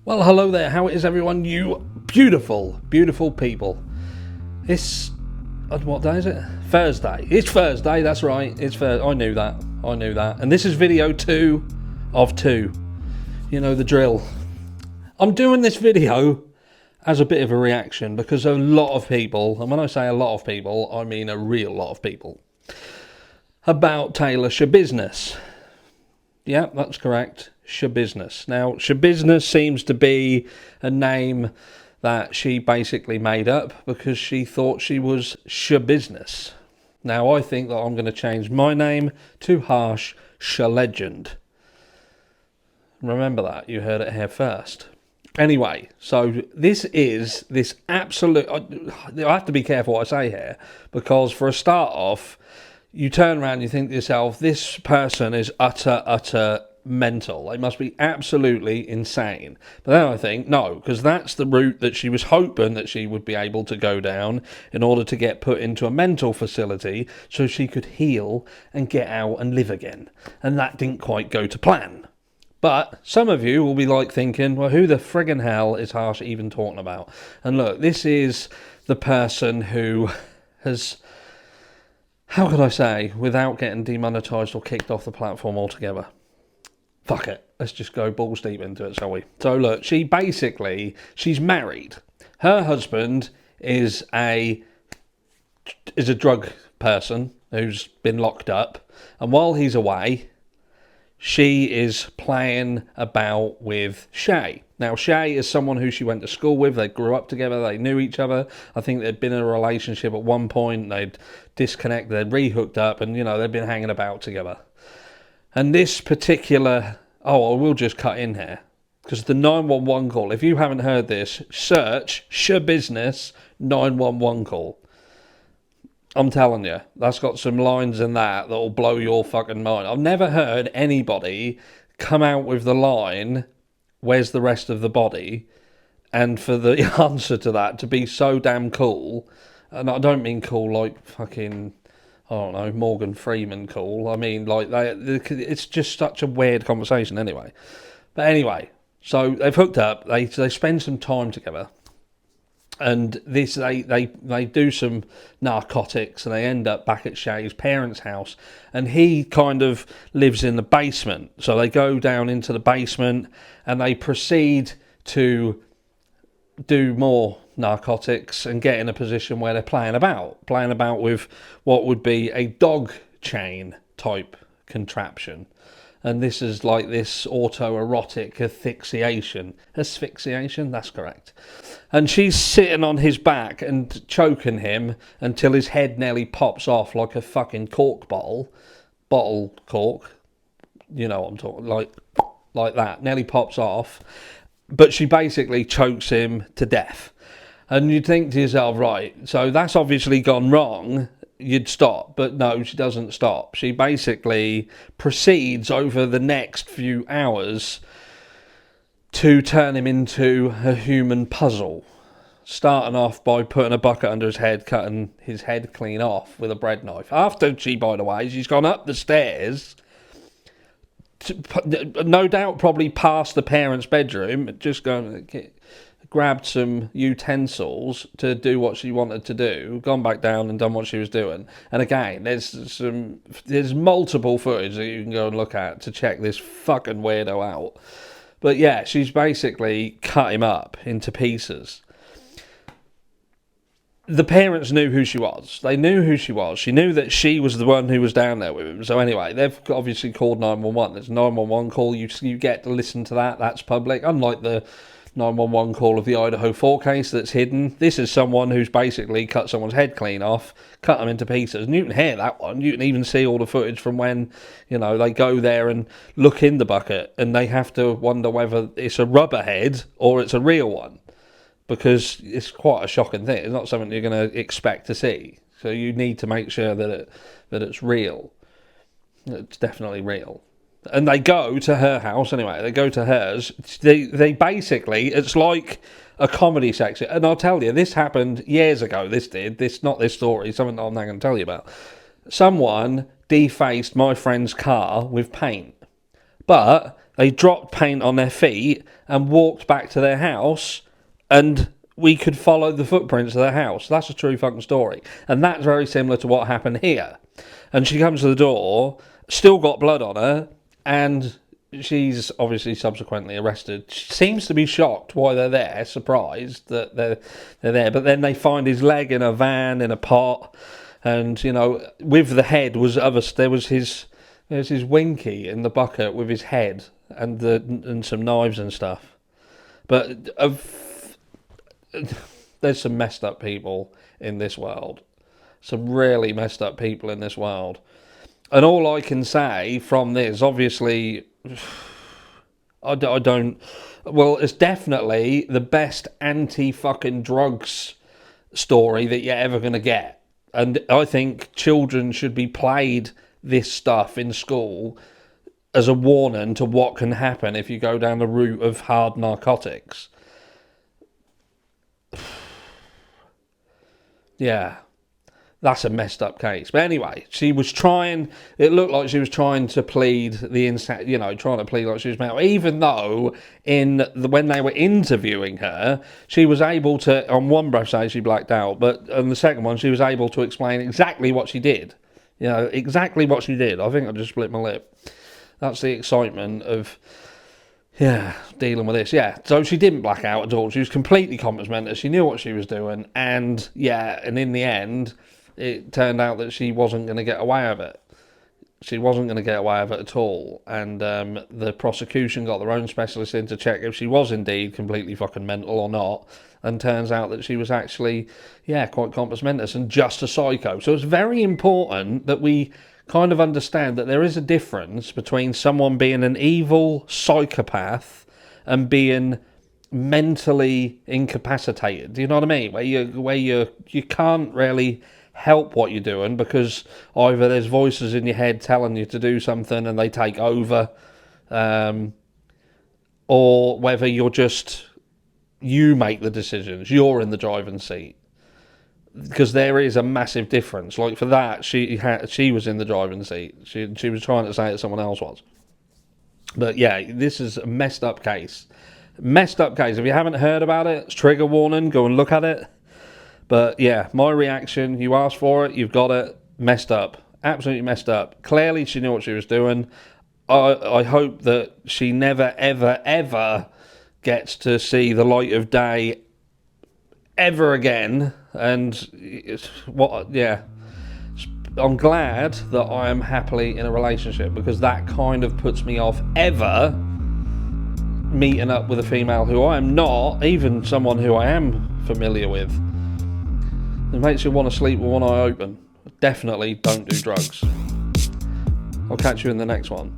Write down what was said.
Well, hello there. How is everyone? You beautiful, beautiful people. It's what day is it? Thursday. It's Thursday. That's right. It's Thursday. I knew that. And this is video 2 of 2. You know the drill. I'm doing this video as a bit of a reaction because a lot of people, and when I say a lot of people, I mean a real lot of people, about Taylor Schabusiness. Yeah, that's correct. Schabusiness. Now, Schabusiness seems to be a name that she basically made up because she thought she was Schabusiness. Now, I think that I'm going to change my name to Harsh Legend. Remember that. You heard it here first. Anyway, so this absolute... I have to be careful what I say here because for a start off, you turn around and you think to yourself, this person is utter mental. They must be absolutely insane. But then I think, no, because that's the route that she was hoping that she would be able to go down in order to get put into a mental facility so she could heal and get out and live again. And that didn't quite go to plan. But some of you will be like thinking, well, who the friggin' hell is Harsh even talking about? And look, this is the person who has... How could I say, without getting demonetised or kicked off the platform altogether? Fuck it. Let's just go balls deep into it, shall we? So look, she's married. Her husband is a drug person who's been locked up. And while he's away, she is playing about with Shay. Now, Shay is someone who she went to school with. They grew up together. They knew each other. I think they'd been in a relationship at one point. They'd disconnected. They'd re-hooked up. And, they'd been hanging about together. And this particular... Oh, I will just cut in here. Because the 911 call, if you haven't heard this, search Schabusiness 911 call. I'm telling you, that's got some lines in that that'll blow your fucking mind. I've never heard anybody come out with the line, where's the rest of the body? And for the answer to that to be so damn cool, and I don't mean cool like fucking, I don't know, Morgan Freeman cool. I mean, like, it's just such a weird conversation anyway. But anyway, so they've hooked up, they spend some time together. And this, they do some narcotics and they end up back at Shay's parents' house. And he kind of lives in the basement. So they go down into the basement and they proceed to do more narcotics and get in a position where they're playing about with what would be a dog chain type contraption. And this is like this autoerotic asphyxiation, that's correct. And she's sitting on his back and choking him until his head nearly pops off like a fucking cork bottle cork. You know what I'm talking, like that, nearly pops off. But she basically chokes him to death. And you'd think to yourself, right, so that's obviously gone wrong. You'd stop, but no, she doesn't stop. She basically proceeds over the next few hours to turn him into a human puzzle, starting off by putting a bucket under his head, cutting his head clean off with a bread knife. After she, by the way, she's gone up the stairs, no doubt probably past the parents' bedroom, just going to grabbed some utensils to do what she wanted to do, gone back down and done what she was doing. And again, there's multiple footage that you can go and look at to check this fucking weirdo out. But yeah, she's basically cut him up into pieces. The parents knew who she was. They knew who she was. She knew that she was the one who was down there with him. So anyway, they've obviously called 911. There's a 911 call. You get to listen to that. That's public. Unlike the 911 call of the Idaho 4 case that's hidden. This is someone who's basically cut someone's head clean off, cut them into pieces. And you can hear that one. You can even see all the footage from when, they go there and look in the bucket and they have to wonder whether it's a rubber head or it's a real one. Because it's quite a shocking thing. It's not something you're going to expect to see. So you need to make sure that it's real. It's definitely real. And they go to her house anyway. They go to hers. They basically, it's like a comedy section. And I'll tell you, this happened years ago. Not this story. Something I'm not going to tell you about. Someone defaced my friend's car with paint. But They dropped paint on their feet and walked back to their house, and we could follow the footprints of their house. That's a true fucking story. And that's very similar to what happened here. And she comes to the door, still got blood on her, and she's obviously subsequently arrested. She seems to be shocked why they're there, surprised that they're there. But then they find his leg in a van, in a pot, and, you know, with the head was there's his winky in the bucket with his head and some knives and stuff. But there's some messed up people in this world. Some really messed up people in this world. And all I can say from this, obviously, I don't... Well, it's definitely the best anti-fucking drugs story that you're ever going to get. And I think children should be played this stuff in school as a warning to what can happen if you go down the route of hard narcotics. Yeah, that's a messed up case. But anyway, it looked like she was trying to plead trying to plead like she was mental, even though when they were interviewing her, she was able to, on one breath, say she blacked out, but on the second one, she was able to explain exactly what she did. You know, exactly what she did. I think I just split my lip. That's the excitement of... Yeah, dealing with this. Yeah, so she didn't black out at all. She was completely compos-mentis. She knew what she was doing. And, and in the end, it turned out that she wasn't going to get away with it. She wasn't going to get away with it at all. And the prosecution got their own specialist in to check if she was indeed completely fucking mental or not. And turns out that she was actually, quite compos-mentis and just a psycho. So it's very important that we kind of understand that there is a difference between someone being an evil psychopath and being mentally incapacitated. Do you know what I mean? Where you can't really help what you're doing because either there's voices in your head telling you to do something and they take over, or whether you make the decisions, you're in the driving seat. Because there is a massive difference. Like for that, she was in the driving seat. She was trying to say that someone else was. But this is a messed up case. Messed up case. If you haven't heard about it, it's trigger warning. Go and look at it. But my reaction, you asked for it, you've got it. Messed up. Absolutely messed up. Clearly she knew what she was doing. I hope that she never, ever, ever gets to see the light of day ever again. And I'm glad that I am happily in a relationship, because that kind of puts me off ever meeting up with a female who I am not, even someone who I am familiar with. It makes you want to sleep with one eye open. Definitely don't do drugs. I'll catch you in the next one.